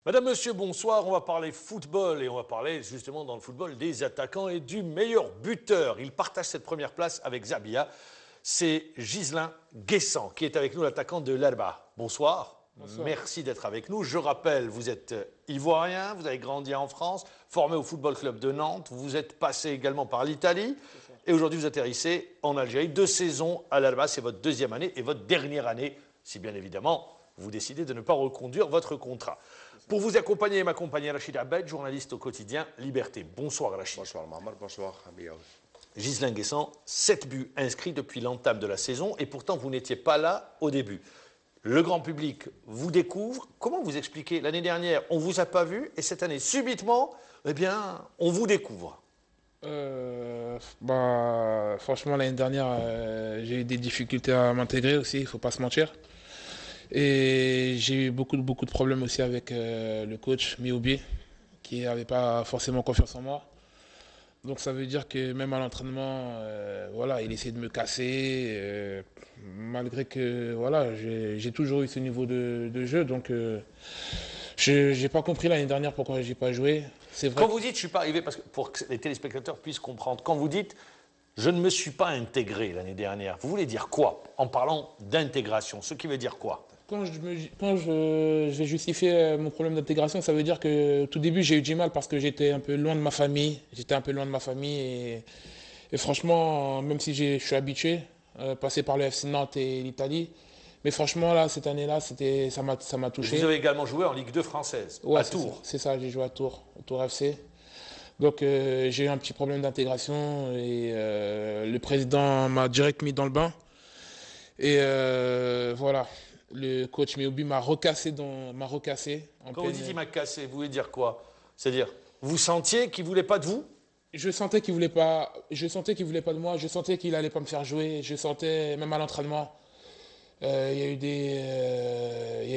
Madame, Monsieur, bonsoir. On va parler football et on va parler justement dans le football des attaquants et du meilleur buteur. Il partage cette première place avec Zabia. C'est Ghislain Guessant qui est avec nous, l'attaquant de l'Alba. Bonsoir. Bonsoir. Merci d'être avec nous. Je rappelle, vous êtes ivoirien, vous avez grandi en France, formé au Football Club de Nantes, vous êtes passé également par l'Italie et aujourd'hui vous atterrissez en Algérie. 2 saisons à l'Alba, c'est votre deuxième année et votre dernière année, si bien évidemment vous décidez de ne pas reconduire votre contrat. Pour vous accompagner et m'accompagner, Rachid Abed, journaliste au quotidien Liberté. Bonsoir Rachid. Bonsoir Mamar, bonsoir Amiaoui. Ghislain Guessant, 7 buts inscrits depuis l'entame de la saison et pourtant vous n'étiez pas là au début. Le grand public vous découvre. Comment vous expliquez? L'année dernière, on ne vous a pas vu et cette année, subitement, eh bien, on vous découvre. Franchement, l'année dernière, j'ai eu des difficultés à m'intégrer aussi, il ne faut pas se mentir. Et j'ai eu beaucoup de problèmes aussi avec le coach Mioubi, qui n'avait pas forcément confiance en moi. Donc ça veut dire que même à l'entraînement, il essayait de me casser, malgré que j'ai toujours eu ce niveau de jeu. Donc je n'ai pas compris l'année dernière pourquoi je n'ai pas joué. C'est vrai. Quand vous dites je ne suis pas arrivé, parce que pour que les téléspectateurs puissent comprendre, quand vous dites je ne me suis pas intégré l'année dernière, vous voulez dire quoi en parlant d'intégration? Ce qui veut dire quoi? Quand je vais justifier mon problème d'intégration, ça veut dire que tout début, j'ai eu du mal parce que j'étais un peu loin de ma famille. Et franchement, même si je suis habitué, passer par le FC Nantes et l'Italie, mais franchement, là, cette année-là, ça m'a touché. Vous avez également joué en Ligue 2 française, ouais, à Tours. C'est ça, j'ai joué à Tours, au Tours FC. Donc j'ai eu un petit problème d'intégration et le président m'a direct mis dans le bain. Et voilà. Le coach Mioubi m'a recassé. Quand vous dites il m'a cassé, vous voulez dire quoi? C'est-à-dire, vous sentiez qu'il ne voulait pas de vous? Je sentais qu'il voulait pas de moi, je sentais qu'il allait pas me faire jouer, je sentais même à l'entraînement. Il y a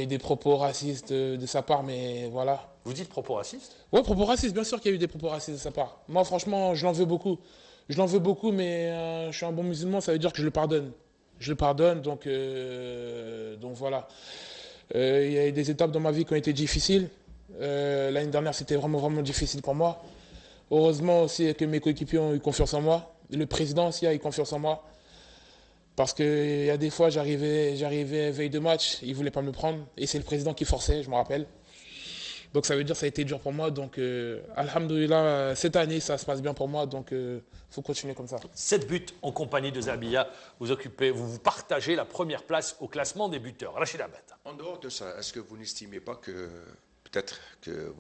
eu des propos racistes de sa part, mais voilà. Vous dites propos racistes? Ouais, propos racistes, bien sûr qu'il y a eu des propos racistes de sa part. Moi, franchement, je l'en veux beaucoup. Je l'en veux beaucoup, mais je suis un bon musulman, ça veut dire que je le pardonne. Je le pardonne, donc voilà. Il y a eu des étapes dans ma vie qui ont été difficiles. L'année dernière, c'était vraiment difficile pour moi. Heureusement aussi que mes coéquipiers ont eu confiance en moi. Le président aussi a eu confiance en moi. Parce qu'il y a des fois, j'arrivais veille de match, il ne voulait pas me prendre. Et c'est le président qui forçait, je me rappelle. Donc ça veut dire que ça a été dur pour moi. Donc alhamdoulilah, cette année, ça se passe bien pour moi. Donc faut continuer comme ça. 7 buts en compagnie de Zabia. Vous partagez la première place au classement des buteurs. Rachid Abed. En dehors de ça, est-ce que vous n'estimez pas que peut-être que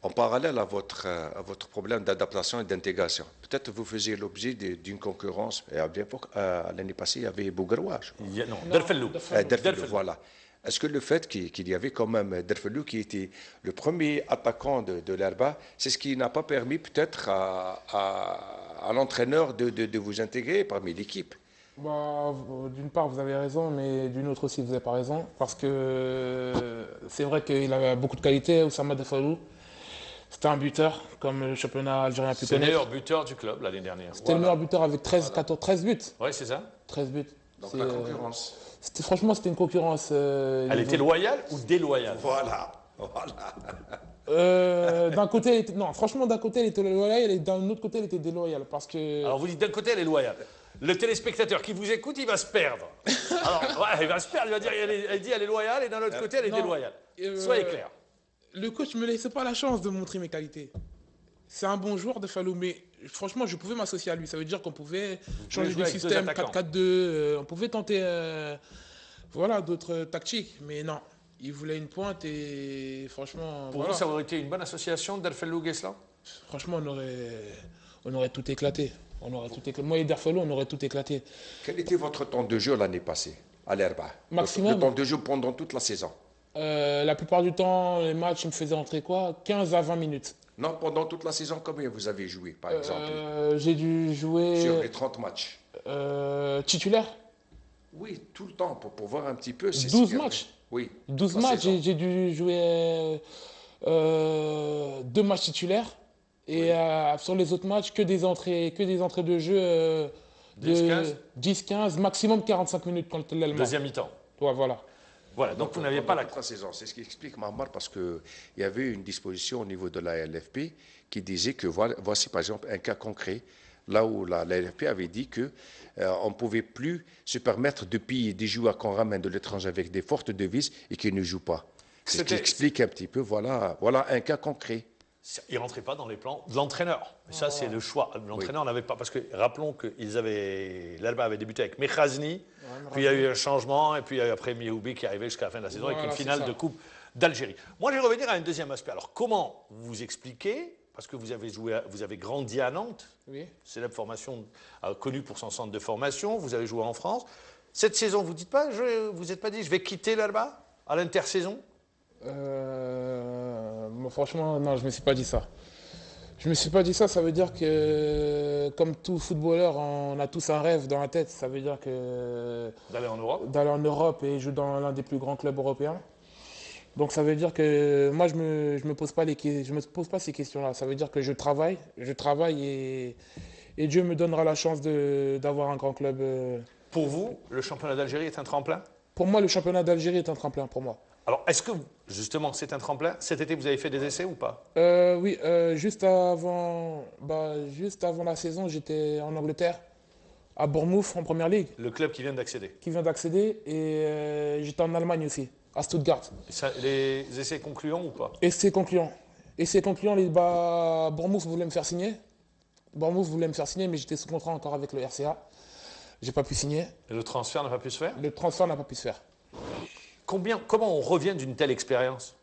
en parallèle à votre problème d'adaptation et d'intégration, peut-être vous faisiez l'objet d'une concurrence. Et à l'époque, l'année passée, il y avait Bougaroua. Non, Derfellou. Derfellou, voilà. Est-ce que le fait qu'il y avait quand même Derfellou qui était le premier attaquant de l'Alba, c'est ce qui n'a pas permis peut-être à l'entraîneur de vous intégrer parmi l'équipe? D'une part, vous avez raison, mais d'une autre aussi, vous n'avez pas raison. Parce que c'est vrai qu'il avait beaucoup de qualités, Oussama Derfellou. C'était un buteur, comme le championnat algérien a pu connaître. C'est le meilleur buteur du club l'année dernière. C'était le meilleur buteur avec 13 buts. Oui, c'est ça. 13 buts. Donc la concurrence. Franchement, c'était une concurrence. Elle était loyale ou déloyale? Voilà. D'un côté, franchement, d'un côté, elle était loyale et d'un autre côté, elle était déloyale. Parce que... Alors vous dites d'un côté, elle est loyale. Le téléspectateur qui vous écoute, il va se perdre. Alors, il va se perdre, il va dire, elle dit elle est loyale et d'un autre côté, elle est déloyale. Soyez clair. Le coach ne me laissait pas la chance de montrer mes qualités. C'est un bon joueur de Fallou, mais franchement, je pouvais m'associer à lui. Ça veut dire qu'on pouvait changer de système, 4-4-2, on pouvait tenter d'autres tactiques. Mais non, il voulait une pointe et franchement... Pour vous, ça aurait été une bonne association, Derfellou-Guessant? Franchement, on aurait tout éclaté. Moi et Derfellou, on aurait tout éclaté. Quel était votre temps de jeu l'année passée à l'Herba? Maximum. Le temps de jeu pendant toute la saison? La plupart du temps, les matchs me faisaient entrer 15 à 20 minutes. Non, pendant toute la saison, combien vous avez joué, par exemple? J'ai dû jouer... Sur les 30 matchs? Titulaire? Oui, tout le temps, pour voir un petit peu... 12 matchs? Oui. 12 matchs, j'ai dû jouer 2 matchs titulaires. Et sur les autres matchs, que des entrées de jeu de 10-15, maximum 45 minutes quand l'Allemand. Deuxième mi-temps. Ouais, voilà. Voilà, donc vous n'aviez pas la... saison. C'est ce qui explique Mahmoud, parce qu'il y avait une disposition au niveau de la LFP qui disait que voici par exemple un cas concret, là où la LFP avait dit que on ne pouvait plus se permettre de payer des joueurs qu'on ramène de l'étranger avec des fortes devises et qui ne jouent pas. C'est ce qui explique un petit peu, voilà un cas concret. Il ne rentrait pas dans les plans de l'entraîneur. Ça, c'est le choix. L'entraîneur n'avait pas... Parce que rappelons que l'Alba avait débuté avec Mekhazni, puis il y a eu un changement, et puis il y a eu après Mioubi qui est arrivé jusqu'à la fin de la saison avec une finale de Coupe d'Algérie. Moi, je vais revenir à un deuxième aspect. Alors, comment vous expliquez, parce que vous avez grandi à Nantes, célèbre formation connue pour son centre de formation, vous avez joué en France. Cette saison, vous n'êtes pas dit, je vais quitter l'Alba à l'intersaison? Moi, franchement, non, je ne me suis pas dit ça. Je me suis pas dit ça, ça veut dire que, comme tout footballeur, on a tous un rêve dans la tête. Ça veut dire que... D'aller en Europe? D'aller en Europe et jouer dans l'un des plus grands clubs européens. Donc ça veut dire que moi, je me pose pas ces questions-là. Ça veut dire que je travaille et Dieu me donnera la chance d'avoir un grand club. Pour vous, le championnat d'Algérie est un tremplin? Pour moi, le championnat d'Algérie est un tremplin pour moi. Alors, est-ce que, justement, c'est un tremplin? Cet été, vous avez fait des essais ou pas? Oui, juste avant la saison, j'étais en Angleterre, à Bournemouth, en Première Ligue. Le club qui vient d'accéder? Qui vient d'accéder, et j'étais en Allemagne aussi, à Stuttgart. Les essais concluants ou pas? Essais concluants. Bournemouth voulait me faire signer. Mais j'étais sous contrat encore avec le RCA. J'ai pas pu signer. Et le transfert n'a pas pu se faire? Le transfert n'a pas pu se faire. Comment on revient d'une telle expérience?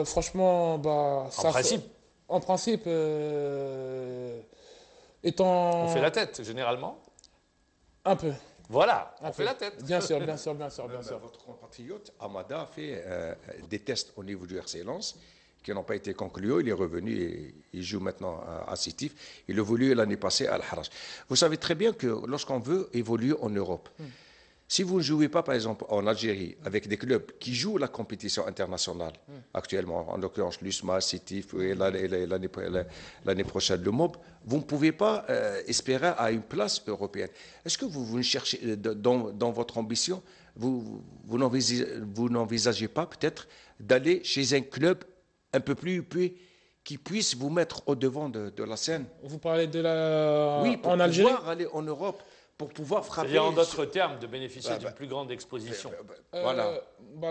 Franchement, En principe, On fait la tête, généralement. Un peu. Voilà, on fait la tête. Bien sûr. Votre compatriote, Amada, a fait des tests au niveau du RC Lens qui n'ont pas été concluants. Il est revenu et il joue maintenant à Sétif. Il a voulu l'année passée à Al-Harraj. Vous savez très bien que lorsqu'on veut évoluer en Europe, si vous ne jouez pas, par exemple, en Algérie, avec des clubs qui jouent la compétition internationale actuellement, en l'occurrence l'USMA, Sétif, et l'année prochaine le MOB, vous ne pouvez pas espérer à une place européenne. Est-ce que vous cherchez, dans votre ambition, vous n'envisagez pas peut-être d'aller chez un club un peu plus huppé qui puisse vous mettre au devant de la scène? Vous parlez de la... Oui, pour en Algérie, pouvoir aller en Europe, pour pouvoir frapper... C'est-à-dire, en d'autres termes, de bénéficier d'une plus grande exposition. Voilà.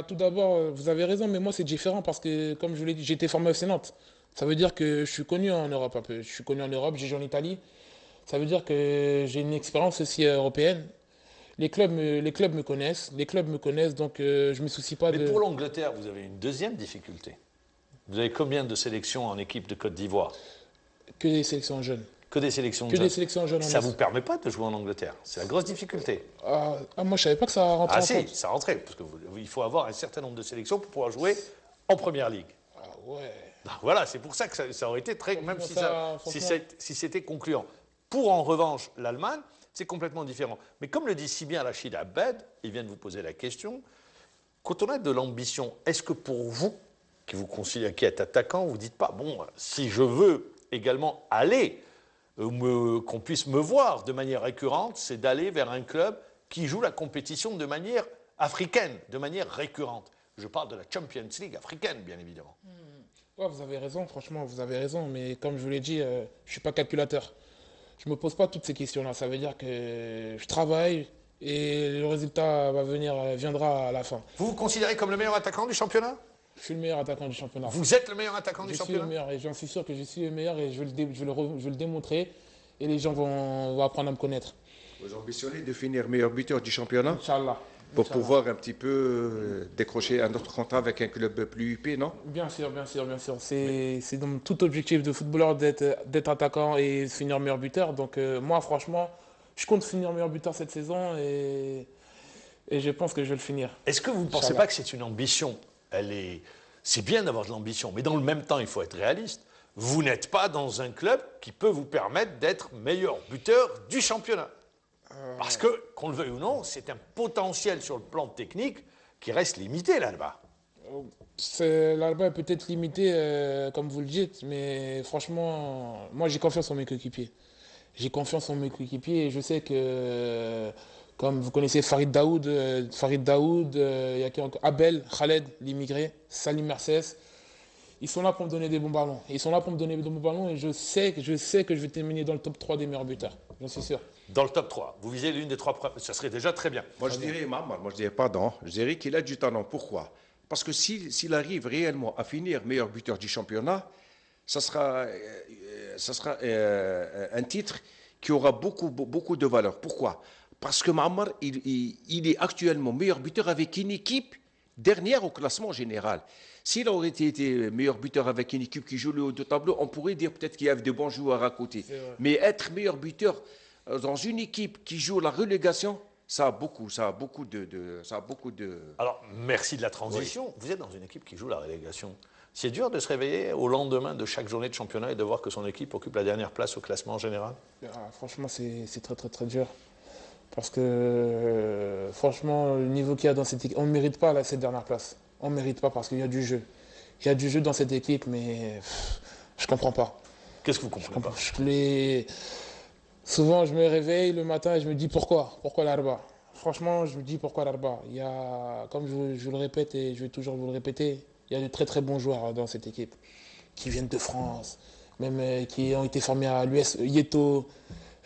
Tout d'abord, vous avez raison, mais moi c'est différent parce que, comme je vous l'ai dit, j'ai été formé au FC Nantes. Ça veut dire que je suis connu en Europe un peu. Je suis connu en Europe, j'ai joué en Italie. Ça veut dire que j'ai une expérience aussi européenne. Les clubs me connaissent, donc je ne me soucie pas de... Mais pour l'Angleterre, vous avez une deuxième difficulté. Vous avez combien de sélections en équipe de Côte d'Ivoire? Que des sélections jeunes. Que des sélections jeunes. Ça ne vous permet pas de jouer en Angleterre. C'est la grosse difficulté. Moi, je ne savais pas que ça rentrait en compte. Ça rentrait, parce qu'il faut avoir un certain nombre de sélections pour pouvoir jouer en Première Ligue. Ah ouais. Voilà, c'est pour ça que ça aurait été très... Même si c'était concluant. Pour, en revanche, l'Allemagne, c'est complètement différent. Mais comme le dit si bien Rachid Abed, il vient de vous poser la question, quand on a de l'ambition, est-ce que pour vous, qui vous considérez qui êtes attaquant, vous ne dites pas, bon, si je veux également aller... qu'on puisse me voir de manière récurrente, c'est d'aller vers un club qui joue la compétition de manière africaine, de manière récurrente. Je parle de la Champions League africaine, bien évidemment. Ouais, vous avez raison, franchement, vous avez raison. Mais comme je vous l'ai dit, je ne suis pas calculateur. Je ne me pose pas toutes ces questions-là. Ça veut dire que je travaille et le résultat viendra à la fin. Vous vous considérez comme le meilleur attaquant du championnat? Je suis le meilleur attaquant du championnat. Vous êtes le meilleur attaquant du championnat? Je suis le meilleur et j'en suis sûr que je suis le meilleur et je vais le démontrer et les gens vont apprendre à me connaître. Vous ambitionnez de finir meilleur buteur du championnat? Inch'Allah. Pour pouvoir un petit peu décrocher un autre contrat avec un club plus huppé, non? Bien sûr. C'est dans tout objectif de footballeur d'être attaquant et finir meilleur buteur. Donc moi, franchement, je compte finir meilleur buteur cette saison et je pense que je vais le finir. Est-ce que vous ne pensez pas que c'est une ambition? C'est bien d'avoir de l'ambition, mais dans le même temps, il faut être réaliste. Vous n'êtes pas dans un club qui peut vous permettre d'être meilleur buteur du championnat. Parce que, qu'on le veuille ou non, c'est un potentiel sur le plan technique qui reste limité là-bas. L'Alba est peut-être limité, comme vous le dites, mais franchement, moi j'ai confiance en mes coéquipiers. Et je sais que Comme vous connaissez Farid Daoud, il y a qui encore Abel, Khaled, l'immigré, Salim Mercès. Ils sont là pour me donner des bons ballons. Ils sont là pour me donner des bons ballons et je sais que je vais terminer dans le top 3 des meilleurs buteurs. J'en suis sûr. Dans le top 3, vous visez l'une des 3 premières, ça serait déjà très bien. Moi, je dirais, moi, je dirais pardon. Je dirais qu'il a du talent. Pourquoi? Parce que s'il arrive réellement à finir meilleur buteur du championnat, ça sera un titre qui aura beaucoup de valeur. Pourquoi? Parce que Maamar, il est actuellement meilleur buteur avec une équipe dernière au classement général. S'il aurait été meilleur buteur avec une équipe qui joue le haut de tableau, on pourrait dire peut-être qu'il y avait de bons joueurs à côté. Mais être meilleur buteur dans une équipe qui joue la relégation, ça a beaucoup de. Alors, merci de la transition. Oui. Vous êtes dans une équipe qui joue la relégation. C'est dur de se réveiller au lendemain de chaque journée de championnat et de voir que son équipe occupe la dernière place au classement général. Franchement, c'est très, très, très dur. Parce que, franchement, le niveau qu'il y a dans cette équipe, on ne mérite pas cette dernière place. On ne mérite pas parce qu'il y a du jeu. Il y a du jeu dans cette équipe, mais je ne comprends pas. Qu'est-ce que vous comprenez pas? Souvent, je me réveille le matin et je me dis pourquoi? Pourquoi l'Arba? Franchement, je me dis pourquoi l'Arba? Il y a, comme je le répète et je vais toujours vous le répéter, il y a de très très bons joueurs dans cette équipe qui viennent de France, même qui ont été formés à l'US Yeto,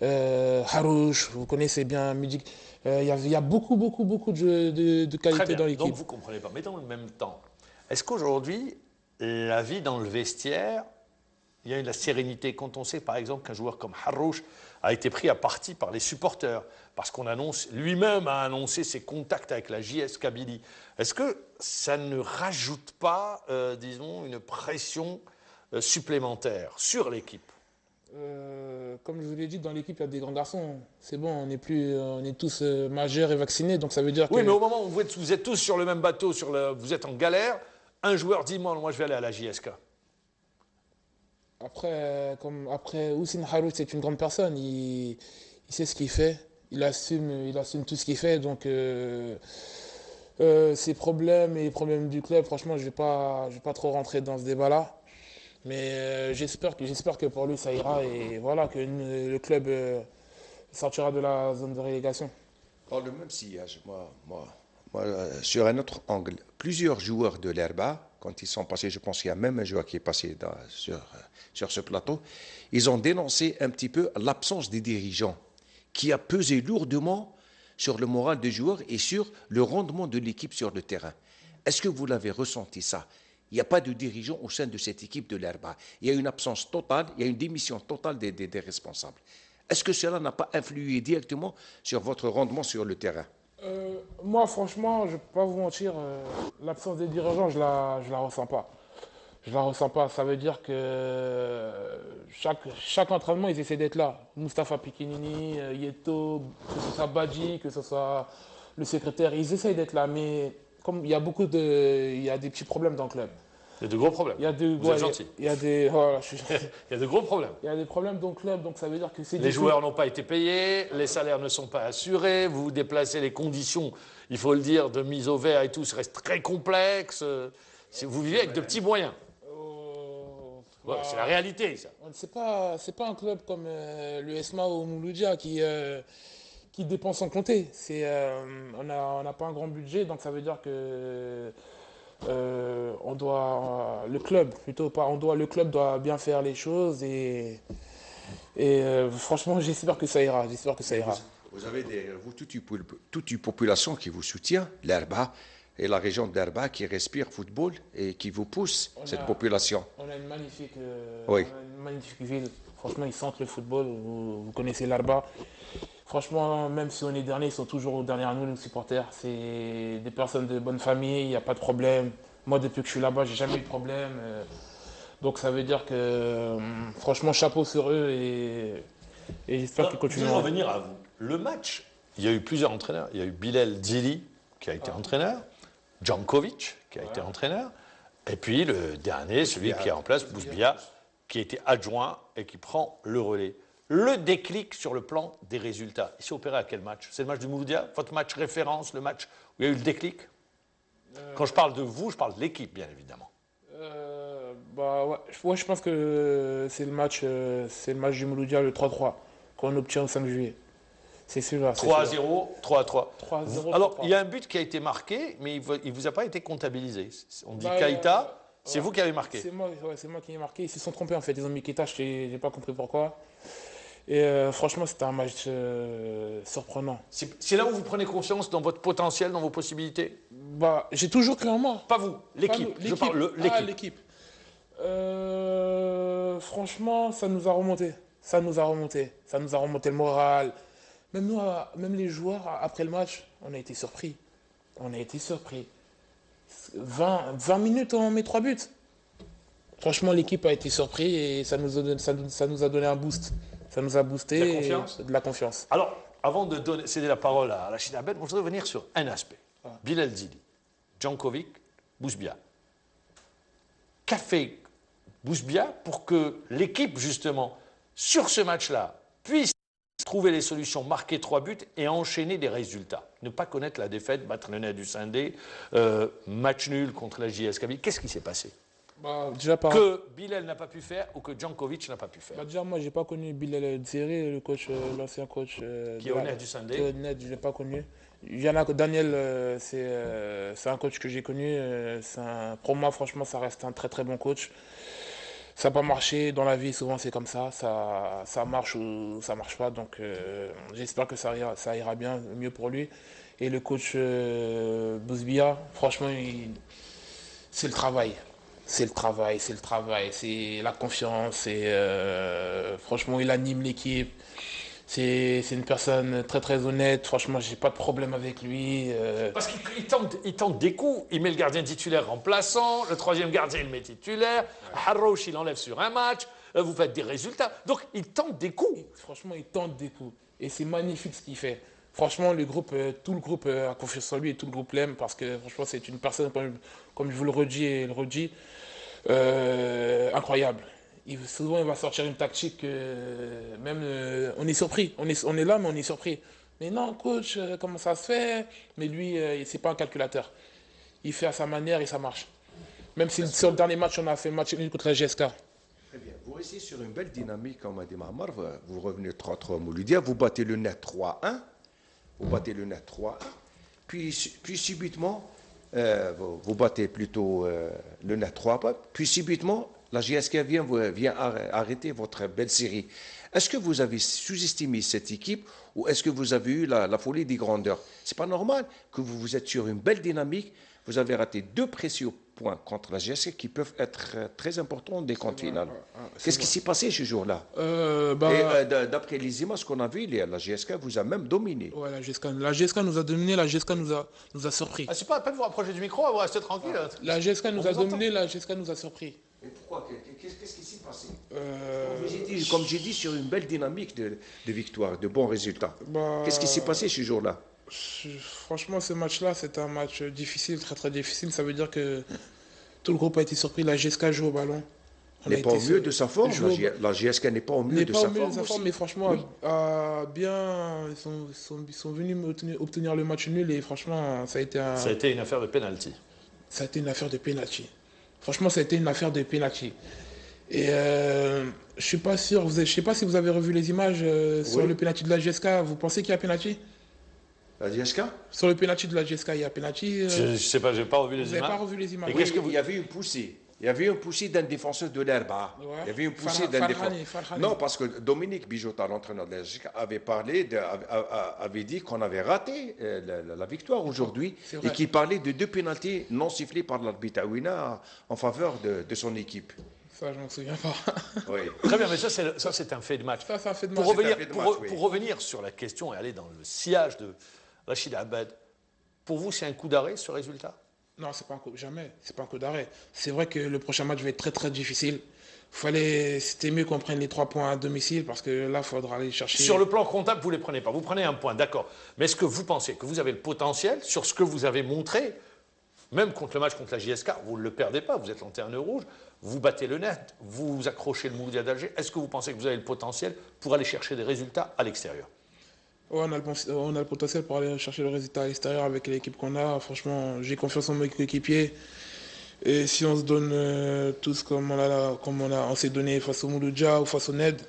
Harouche, vous connaissez bien Mudik. Il y a beaucoup de qualité dans l'équipe. Donc vous ne comprenez pas. Mais dans le même temps, est-ce qu'aujourd'hui, la vie dans le vestiaire, il y a eu de la sérénité quand on sait par exemple qu'un joueur comme Harouche a été pris à partie par les supporters parce qu'on annonce, lui-même a annoncé ses contacts avec la JS Kabylie. Est-ce que ça ne rajoute pas, disons, une pression supplémentaire sur l'équipe? Comme je vous l'ai dit, dans l'équipe, il y a des grands garçons. C'est bon, on est tous majeurs et vaccinés, donc ça veut dire que... Oui, mais au moment où vous êtes tous sur le même bateau, vous êtes en galère, un joueur dit, moi je vais aller à la JSK. Après, Houssine Harout, c'est une grande personne. Il sait ce qu'il fait. Il assume tout ce qu'il fait. Donc, ses problèmes et les problèmes du club, franchement, je vais pas trop rentrer dans ce débat-là. Mais j'espère que pour lui, ça ira. Et voilà, que le club sortira de la zone de relégation. Dans le même sillage, moi, sur un autre angle, plusieurs joueurs de l'Herba, quand ils sont passés, je pense qu'il y a même un joueur qui est passé sur ce plateau, ils ont dénoncé un petit peu l'absence des dirigeants qui a pesé lourdement sur le moral des joueurs et sur le rendement de l'équipe sur le terrain. Est-ce que vous l'avez ressenti ça? Il n'y a pas de dirigeant au sein de cette équipe de l'Herba. Il y a une absence totale, il y a une démission totale des responsables. Est-ce que cela n'a pas influé directement sur votre rendement sur le terrain? Moi, franchement, je ne vais pas vous mentir, l'absence des dirigeants, je la ressens pas. Je la ressens pas. Ça veut dire que chaque entraînement, ils essaient d'être là. Mustapha Pikinini, Yeto, que ce soit Badji, que ce soit le secrétaire, ils essayent d'être là. Mais comme il y a des petits problèmes dans le club. Il y a de gros problèmes. Vous êtes gentil. Il y a de gros problèmes. Il y a des problèmes dans le club, donc ça veut dire que c'est... Les joueurs n'ont pas été payés, les salaires ne sont pas assurés, vous vous déplacez, les conditions, il faut le dire, de mise au vert et tout, ça reste très complexe. Vous vivez avec de petits moyens. C'est la réalité, ça. C'est pas un club comme le ESMA ou Mouloudia qui dépense sans compter. On n'a pas un grand budget, donc ça veut dire que... le club doit bien faire les choses et franchement j'espère que ça ira. Vous avez toute une population qui vous soutient, l'Herba et la région d'Herba qui respire football et qui vous pousse, cette population. On a une magnifique ville. Franchement, ils sentent le football. Vous connaissez l'Herba. Franchement, même si on est dernier, ils sont toujours derrière nous, nos supporters. C'est des personnes de bonne famille, il n'y a pas de problème. Moi, depuis que je suis là-bas, j'ai jamais eu de problème. Donc ça veut dire que, franchement, chapeau sur eux et j'espère qu'ils continueront. Je vais revenir à vous. Le match, il y a eu plusieurs entraîneurs. Il y a eu Bilal Djili qui a été entraîneur, Jankovic qui a été entraîneur, et puis le dernier, celui qui est en place, Bouzbia, qui a été adjoint et qui prend le relais. Le déclic sur le plan des résultats, il s'est opéré à quel match? C'est le match du Mouloudia, votre match référence, le match où il y a eu le déclic? Quand je parle de vous, je parle de l'équipe, bien évidemment. Ouais, je pense que c'est le match du Mouloudia, le 3-3, qu'on obtient au 5 juillet. C'est celui-là. 3-0, 3-3. 3-0. Alors, il y a un but qui a été marqué, mais il ne vous a pas été comptabilisé. On dit Bah, Keita, c'est ouais. vous qui avez marqué. C'est moi, c'est moi qui ai marqué. Ils se sont trompés en fait. Ils ont mis Keita, je n'ai pas compris pourquoi. Et franchement, c'était un match surprenant. C'est là où vous prenez confiance dans votre potentiel, dans vos possibilités? Bah, j'ai toujours cru en moi. Pas vous, l'équipe. Je parle l'équipe. Ah, l'équipe. Franchement, ça nous a remonté. Ça nous a remonté le moral. Même nous, même les joueurs, après le match, on a été surpris. 20 minutes, on met 3 buts. Franchement, l'équipe a été surprise et ça nous a donné un boost. Ça nous a boosté. De la confiance. De la confiance. Alors, avant de céder la parole à Rachid Abed, je voudrais revenir sur un aspect. Bilal Zili, Djankovic, Bouzbia. Qu'a fait Bouzbia pour que l'équipe, justement, sur ce match-là, puisse trouver les solutions, marquer 3 buts et enchaîner des résultats? Ne pas connaître la défaite, battre le nez du Sindé, match nul contre la JS Kabylie. Qu'est-ce qui s'est passé Déjà que Bilal n'a pas pu faire ou que Djankovic n'a pas pu faire? Déjà, moi, je n'ai pas connu Bilal Zeri, le coach, l'ancien coach. Qui est honnête du Sindé. Qui est honnête, je ne l'ai pas connu. Il y en a Daniel, c'est un coach que j'ai connu. Pour moi, franchement, ça reste un très très bon coach. Ça n'a pas marché dans la vie, souvent c'est comme ça. Ça marche ou ça ne marche pas. Donc j'espère que ça ira bien, mieux pour lui. Et le coach Bouzbia, franchement, c'est le travail. C'est la confiance. Franchement, il anime l'équipe. C'est une personne très très honnête. Franchement, j'ai pas de problème avec lui. Parce qu'il tente des coups. Il met le gardien titulaire remplaçant. Le troisième gardien, il le met titulaire. Harrouch, il enlève sur un match. Vous faites des résultats. Donc, il tente des coups. Franchement, il tente des coups. Et c'est magnifique ce qu'il fait. Franchement, tout le groupe a confiance en lui et tout le groupe l'aime parce que franchement, c'est une personne, comme je vous le redis et le redis, incroyable. Souvent, il va sortir une tactique, on est surpris. On est là, mais on est surpris. Mais non, coach, comment ça se fait? Mais lui, c'est pas un calculateur. Il fait à sa manière et ça marche. Même si sur le dernier match, on a fait match nul contre la GSK. Très bien. Vous restez sur une belle dynamique, comme a dit Mahmar. Vous revenez 3-3 Mouloudia, vous battez le net 3-1. Puis subitement, vous battez plutôt le net 3-1. Puis subitement, la GSK vient arrêter votre belle série. Est-ce que vous avez sous-estimé cette équipe ou est-ce que vous avez eu la folie des grandeurs? C'est pas normal que vous êtes sur une belle dynamique. Vous avez raté 2 précieux points contre la GSK qui peuvent être très importants des comptes finales. Qu'est-ce qui s'est passé ce jour-là? D'après les images qu'on a vues, la GSK vous a même dominé. Ouais, la GSK nous a dominé, la GSK nous a surpris. C'est pas à peine de vous rapprocher du micro, vous restez tranquille. La GSK nous a dominé, la GSK nous a surpris. Et pourquoi? Qu'est-ce qui s'est passé? Comme j'ai dit, sur une belle dynamique de victoire, de bons résultats. Qu'est-ce qui s'est passé ce jour-là? Franchement, ce match-là, c'est un match difficile, très très difficile. Ça veut dire que tout le groupe a été surpris. La GSK joue au ballon. N'est pas au mieux de sa forme. La GSK n'est pas au mieux de sa forme. Mais franchement, ils sont venus obtenir le match nul et franchement, ça a été une affaire de penalty. Ça a été une affaire de penalty. Franchement, ça a été une affaire de penalty. Et je suis pas sûr, je sais pas si vous avez revu les images sur le penalty de la GSK. Vous pensez qu'il y a penalty? La GSK? Sur le penalty de la GSK, il y a penalty. Je sais pas, j'ai pas revu les images. Vous n'avez pas revu les images. Il y avait une poussée. Il y avait une poussée d'un défenseur de l'Herba. Ouais. Il y avait une poussée d'un défenseur. Non, parce que Dominique Bijota, l'entraîneur de la GSK, avait dit qu'on avait raté la victoire aujourd'hui et qu'il parlait de 2 pénaltys non sifflés par l'arbitre Aouina en faveur de son équipe. Ça, je m'en souviens pas. Oui. Très bien, mais ça, c'est un fait de match. Ça, c'est un fait de match. Pour revenir sur la question et aller dans le sillage de Rachid Abed, pour vous, c'est un coup d'arrêt ce résultat? Non, c'est pas un coup, jamais. C'est pas un coup d'arrêt. C'est vrai que le prochain match va être très très difficile. C'était mieux qu'on prenne les 3 points à domicile parce que là, il faudra aller chercher. Sur le plan comptable, vous ne les prenez pas. Vous prenez un point, d'accord. Mais est-ce que vous pensez que vous avez le potentiel sur ce que vous avez montré, même contre le match contre la JSK, vous ne le perdez pas, vous êtes lanterne rouge, vous battez le net, vous accrochez le Mouloudia d'Alger. Est-ce que vous pensez que vous avez le potentiel pour aller chercher des résultats à l'extérieur? Ouais, on a le potentiel pour aller chercher le résultat à l'extérieur avec l'équipe qu'on a. Franchement, j'ai confiance en mes coéquipiers. Et si on se donne tous comme on s'est donné face au Mouloudia ou face au NED,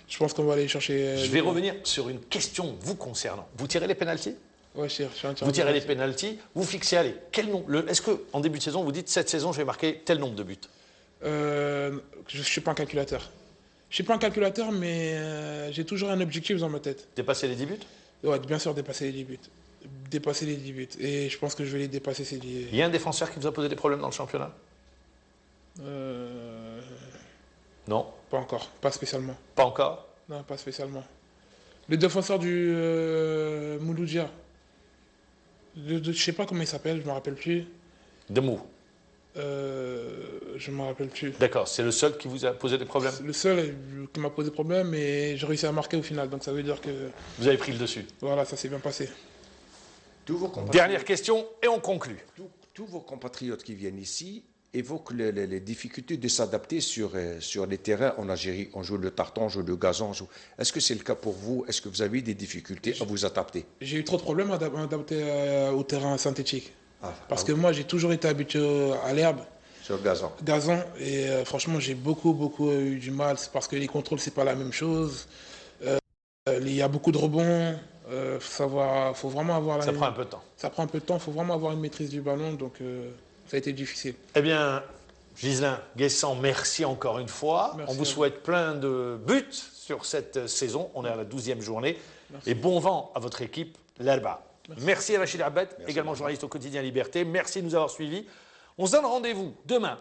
Je pense qu'on va aller chercher. Je vais revenir sur une question vous concernant. Vous tirez les pénaltys? Ouais, je suis un tireur Vous tirez de les pénaltys, vous fixez, allez, quel nombre? Est-ce qu'en début de saison, vous dites, cette saison, je vais marquer tel nombre de buts? Je ne suis pas un calculateur. Je ne suis pas un calculateur, mais j'ai toujours un objectif dans ma tête. Dépasser les 10 buts? Ouais, bien sûr, dépasser les 10 buts. Dépasser les 10 buts. Et je pense que je vais les dépasser ces 10. Il y a un défenseur qui vous a posé des problèmes dans le championnat? Non? Pas encore, pas spécialement. Pas encore? Non, pas spécialement. Le défenseur du Mouloudia. Je ne sais pas comment il s'appelle, je ne me rappelle plus. Demou. Je ne me rappelle plus. D'accord, c'est le seul qui vous a posé des problèmes? Le seul qui m'a posé problème et j'ai réussi à marquer au final. Donc ça veut dire que Vous avez pris le dessus. voilà, ça s'est bien passé. Tous vos compatriotes, Dernière question et on conclut. tous vos compatriotes qui viennent ici évoquent les difficultés de s'adapter sur les terrains en Algérie. On joue le tartan, on joue le gazon. Est-ce que c'est le cas pour vous? Est-ce que vous avez des difficultés à vous adapter? J'ai eu trop de problèmes à m'adapter au terrain synthétique. Parce que oui, moi, j'ai toujours été habitué à l'herbe, sur le gazon. gazon, et franchement, j'ai beaucoup eu du mal. C'est parce que les contrôles, c'est pas la même chose. Il y a beaucoup de rebonds. Faut vraiment avoir Ça prend un peu de temps. Ça prend un peu de temps. Il faut vraiment avoir une maîtrise du ballon. Donc, ça a été difficile. Eh bien, Ghislain Guessant, merci encore une fois. Merci On vous à vous. souhaite plein de buts sur cette saison. On est à la 12e journée. Merci. Et bon vent à votre équipe, l'Alba. Merci à Rachid Abed, également beaucoup. journaliste au quotidien Liberté. Merci de nous avoir suivis. On se donne rendez-vous demain.